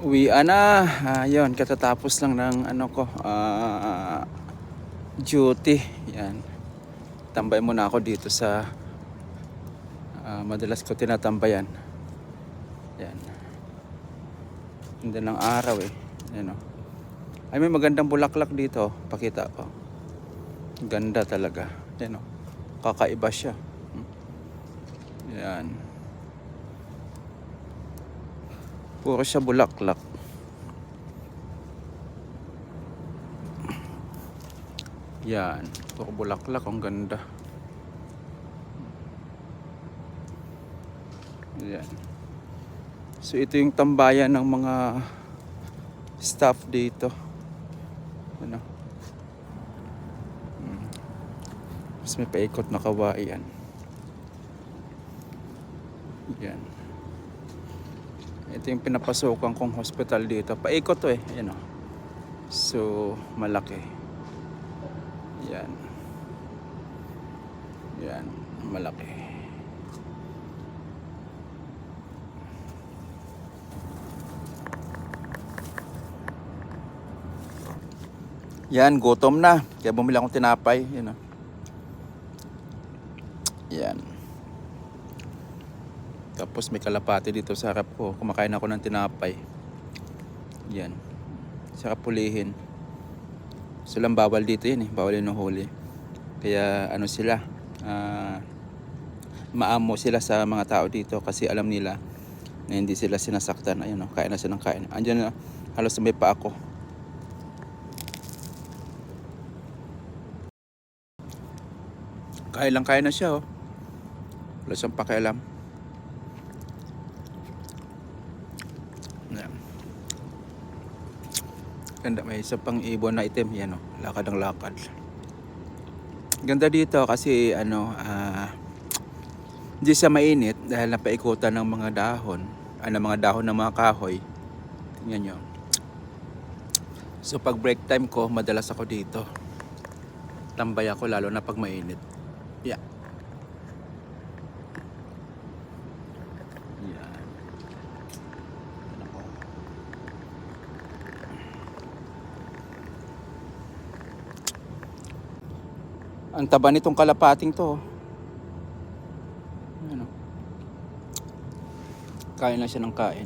Uwian na. Ayun, katatapos lang ng ano ko, duty. Yan. Tambay muna ako dito sa madalas ko tinatambayan. Yan. Hindi ng araw eh. Yan o. Ay, may magandang bulaklak dito. Pakita ko. Ganda talaga. Yan o. Kakaiba siya. Yan. Puro siya bulaklak. Yan. Puro bulaklak. Ang ganda. Yan. So ito yung tambayan ng mga staff dito. Ano? Mas may paikot na kawayan. Yan. Ito yung pinapasukan kong hospital dito. Paikot to eh. Yan o. So malaki. Yan. Yan. Malaki. Yan, gutom na. Kaya bumili akong tinapay. Yan o. Yan. Tapos may kalapati dito sa harap ko. Kumakain ako ng tinapay. Yan. Sarap pulihin. So lang bawal dito yan eh. Bawal yun ng huli. Kaya ano sila. Maamo sila sa mga tao dito. Kasi alam nila na hindi sila sinasaktan. Ayun o. Kain na siya ng kain. Andiyan na. Halos may pa ako. Kain na siya oh. Wala siyang pakialam. Yan. Ganda, may isa pang ibon na itim. Yan oh. Lakad ang lakad. Ganda dito kasi ano, hindi siya mainit dahil napaikutan ng mga dahon. Ng mga dahon ng mga kahoy. Tingnan nyo. So pag break time ko, madalas ako dito. Tambay ako lalo na pag mainit. Yeah. Yan. Ang taba nitong kalapating to. Ano? Kain na siya ng kain.